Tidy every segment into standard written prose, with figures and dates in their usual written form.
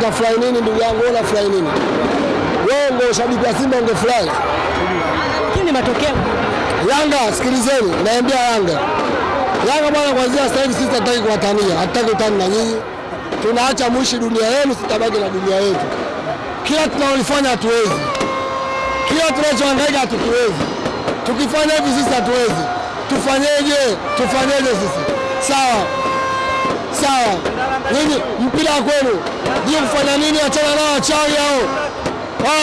Utafurahi nini ndugu yangu, unafurahi nini? Wewe ndio shabiki wa Simba ungefurahi. Lakini matokeo Yanga, sikilizeni, naambia Yanga bwana, kwanza sasa hivi sisi hatutaki kuwatania, hatutaki utani na nyinyi. Tunaacha muishi dunia yenu, sitabaki na dunia yetu. Kila tunalofanya hatuwezi. Kila tunachohangaika hatukiwezi. Tukifanya hivi sisi hatuwezi. Tufanyeje? Tufanyeje sisi? Sawa. Nini mpira kwenu? Ndio kufanya nini? Achana nao wachawi hao.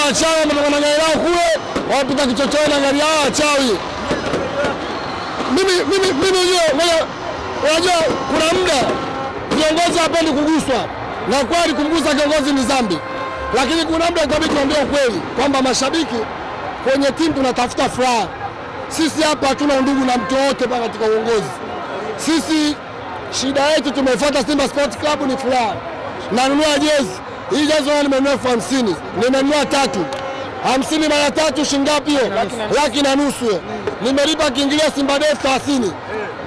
Wachawi wametoka na gari lao kule, wapita kichochoro na gari yao wachawi. Mimi unajua kuna muda viongozi hapendi kuguswa. Na kweli kumgusa kiongozi ni dhambi. Lakini kuna muda itabidi tuambie ukweli kwamba mashabiki kwenye timu tunatafuta furaha. Sisi hapa hatuna undugu na mtu wote katika uongozi. Sisi shida yetu tumefuata Simba Sports Club ni furaha. Nanunua jezi. Hii jezi nimenunua 50. Nimenunua 3. 50 mara 3 shilingi ngapi hiyo? 1,500. Nimelipa kiingilio Simba Day 30.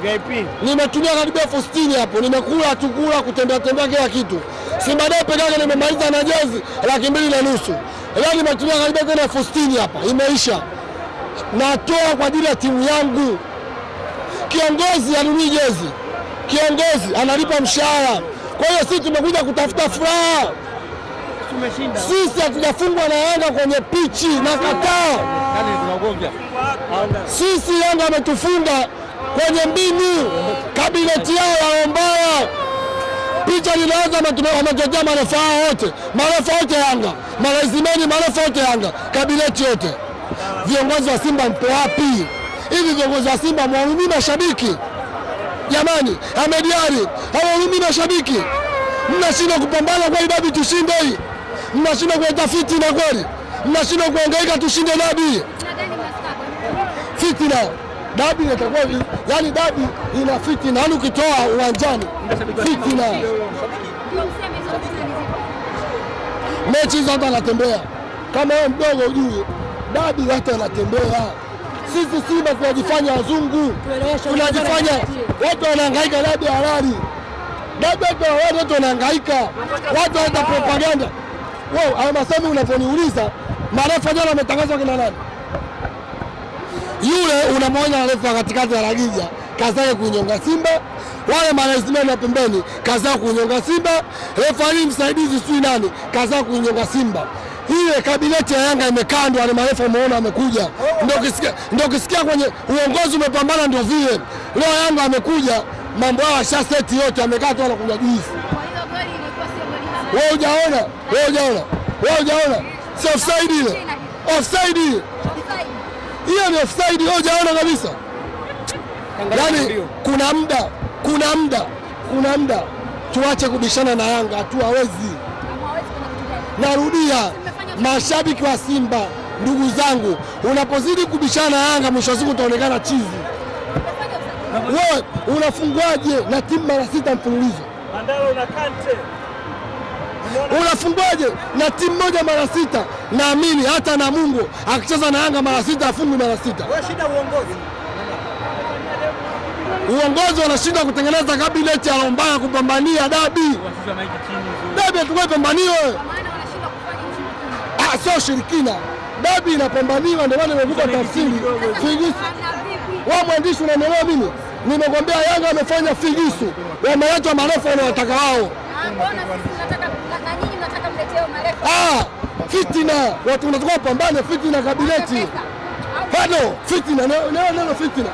VIP. Nimetumia karibu 60 hapo. Nimekula tukula kutembea kila kitu. Simba Day peke yake nimemaliza na jezi 2,500. Leo nimetumia karibu 60 hapa. Imeisha. Natoa kwa ajili ya timu yangu. Kiongozi anunui jezi. Kiongozi analipa mshahara. Kwa hiyo sisi tumekuja kutafuta furaha. tumeshinda. Sisi hatujafungwa na Yanga kwenye pichi na kataa. Sisi Yanga ametufunga kwenye mbinu. Kabineti yao ya Ombaya. Picha linaanza wametetea marefa wote. Marefa wote Yanga. Malaizimeni marefa wote Yanga. Kabineti yote. Viongozi wa Simba mpo wapi? Hivi viongozi wa Simba mwahurumii mashabiki. Jamani, Ahmed Ally, hawahurumii mashabiki. Mnashindwa kupambana kwa dabi tushinde hii. Mnashindwa kuleta fitina kweli. Mnashindwa kuhangaika tushinde dabi. Fitina. Dabi itakuwa yani dabi ina fitina. Yaani ukitoa uwanjani fitina. Mechi zote anatembea. Kama wewe mdogo ujue, dabi watu wanatembea. Sisi Simba tunajifanya wazungu. Tunajifanya watu wanahangaika dabi halali. Dabi watu wanahangaika. Watu wanaleta propaganda. Wewe haya masemi unaponiuliza, marefa jana wametangazwa kina nani? Yule unamwona refa katikati ya Ragija, kazi yake kunyonga Simba. Wale management wa pembeni, kazi yao kunyonga Simba. Refa msaidizi sui nani, kazi yao kunyonga Simba. Ile kabineti ya Yanga imekandwa na marefa umeona amekuja. Ndio ukisikia kwenye uongozi umepambana ndio vile. Leo Yanga amekuja, mambo yao shaseti yote amekaa tu anakuja juice. Wewe hujaona? Wewe hujaona? Si offside ile. Offside ile. Hiyo ni offside, wewe hujaona kabisa. Yaani kuna muda tuache kubishana na Yanga, hatuwezi. Narudia, mashabiki wa Simba, ndugu zangu, unapozidi kubishana na Yanga mwisho wa siku utaonekana chizi. Wewe unafungwaje na timu mara 6 mfululizo? Mandalo na Kante. Unafungwaje na timu moja mara 6? Naamini hata na Mungu akicheza na Yanga mara 6 afungwe mara 6. Wewe shida uongozi. Uongozi wanashinda kutengeneza kabineti ya Ombaya kupambania dabi. Dabi tukapambaniwe. Sio shirikina. Dabi inapambaniwa ndio maana nimekupa tafsiri. Figisu. Wao mwandishi unanielewa mimi? Nimekwambia Yanga amefanya figisu. Wameacha marefu wanataka wao. Fitina. Watu wanataka kupambana fitina kabineti. Bado fitina. Neno fitina.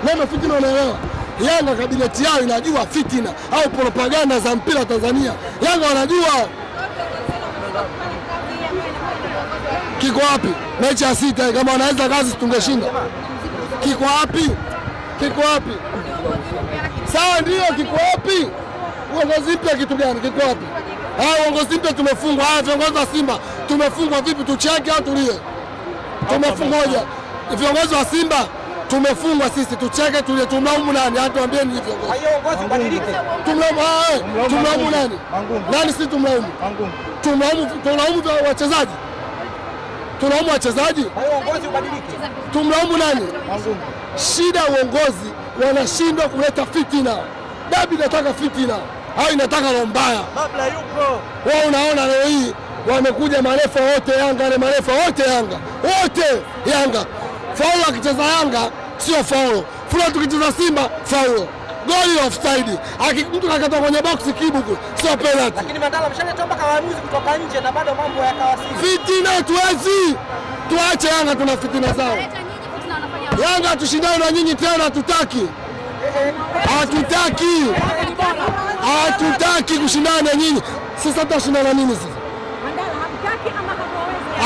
Neno fitina unaelewa? Yanga kabineti yao inajua fitina au propaganda za mpira Tanzania. Yanga wanajua. Kiko wapi? Mechi ya 6 kama wanaweza kazi tungeshinda. Kiko wapi? Sawa ndio kiko wapi? Uongozi mpya kitu gani? Kiko wapi? Uongozi mpya tumefungwa. Viongozi wa Simba tumefungwa vipi? Tucheke au tulie? Tumefungwa. Viongozi wa Simba tumefungwa sisi, tucheke tulie. Tumlaumu nani? Atuambieni hivi viongozi. Hayo uongozi badilike. Tumlaumu nani? Nani si tumlaumu? Tunalaumu wachezaji. Tunalaumu wachezaji. Hayo uongozi ubadilike. Tumlaumu nani? Shida uongozi wanashindwa kuleta fitina. Dabi nataka fitina. au inataka roho mbaya? Babla yupo. Wao unaona leo hii wamekuja marefa wote Yanga, na marefa wote Yanga, wote Yanga. Faulo akicheza Yanga sio faulo, faulo tukicheza Simba faulo, goli offside. Mtu kakatoka kwenye box kibuku sio penalty. Lakini Mandala mshaleta mpaka waamuzi kutoka nje na bado mambo yakawa sivyo. Fitina tuwezi. Tuache Yanga, tuna fitina zao. Yanga tushindane na nyinyi tena, hatutaki. Hatutaki. Hatutaki kushindana na nyinyi. Sasa tutashindana nini sasa?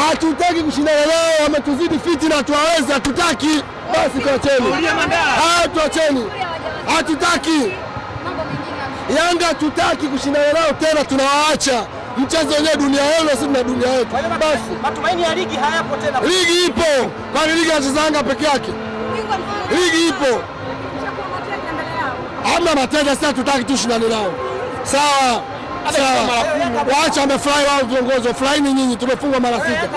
Hatutaki kushindana nao, wametuzidi fitina, tuwaweze, hatutaki. Basi tuacheni. Tuacheni. Hatutaki. Yanga hatutaki kushindana nao tena, tunawaacha. Mchezo wenyewe dunia yao, sisi na dunia yetu. Basi matumaini ya ligi hayapo tena. Ligi ipo. Kwani ligi inacheza Yanga peke yake? Ligi ipo. Hamna mateja, sasa tutaki tushindane nao. Sawa. Sawa. Waacha wamefurahi wao viongozi, furahi nyinyi, tumefungwa mara 6.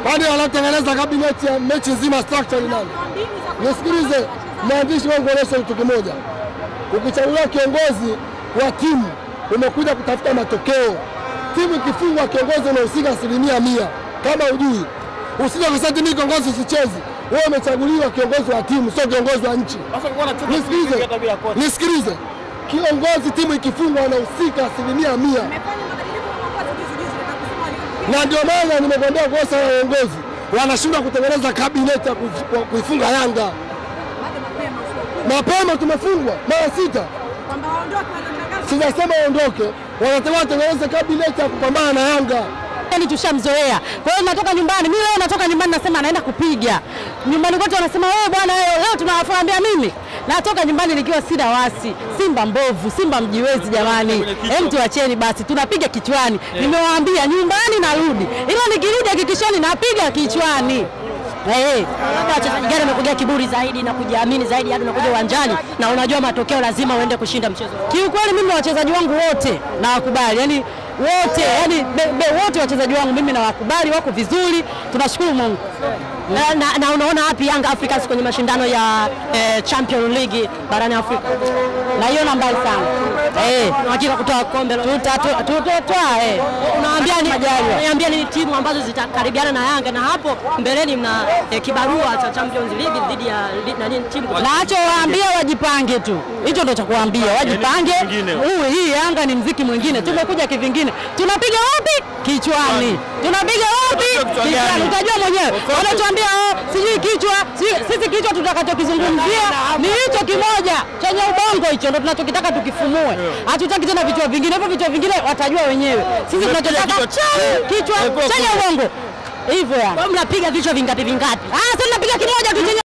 Kwani wanatengeneza kabineti ya mechi nzima structure ni nani? Nisikilize, mwandishi wangu anaeleza kitu kimoja. Ukichagua kiongozi wa timu, umekuja kutafuta matokeo. Timu ikifungwa kiongozi unahusika 100%. Kama hujui, usije kusema mimi kiongozi sichezi. Wewe umechaguliwa kiongozi wa timu, sio kiongozi wa nchi. Nisikilize. Kiongozi timu ikifungwa anahusika 100%. Na ndio maana nimekwambia kosa la uongozi. Wanashindwa kutengeneza kabineti ya kuifunga Yanga. Mapema tumefungwa mara 6. Sijasema waondoke, wanataka watengeneze kabineti ya kupambana na Yanga. Yaani tushamzoea. Kwa hiyo natoka nyumbani, mimi leo natoka nyumbani nasema naenda kupiga. Nyumbani kwetu wanasema wewe bwana leo tunawafaambia mimi. Natoka nyumbani nikiwa sina wasi. Simba mbovu, Simba mjiwezi jamani. Hem, tuacheni basi, tunapiga kichwani. Nimewaambia nyumbani narudi. Ila nikirudi hakikisheni napiga kichwani. Wachezaji gani wamekuja kiburi zaidi na kujiamini zaidi hadi unakuja uwanjani na unajua matokeo lazima uende kushinda mchezo. Kiukweli mimi na wachezaji wangu wote na wakubali. Yaani wote, yani wote wachezaji wangu mimi na wakubali, wako vizuri. Tunashukuru Mungu. Na unaona wapi Young Africans kwenye mashindano ya Champions League barani Afrika. Na hiyo nambari sana. Tunahakika kutoa kombe tutatoa Unaambia ni majali. Unaambia ni timu ambazo zitakaribiana na Yanga na hapo mbeleni mna kibarua cha Champions League dhidi ya timu. Naacho waambie wajipange tu. Hicho ndio cha kuambia, wajipange. Hii Yanga ni mziki mwingine. Tumekuja kivingine. Tunapiga wapi? Kichwani. Tunapiga wapi? Kichwani. Utajua mwenyewe. Wanatuambia sijui kichwa, sisi kichwa tutakachokizungumzia ni hicho kimoja chenye ubongo, hicho ndio tunachokitaka tukifumue. Hatutaki tena vichwa vingine, hivyo vichwa vingine watajua wenyewe. Sisi tunachotaka kichwa chenye ubongo. Hivyo yani. Mnapiga vichwa vingapi? Sasa tunapiga kimoja tu.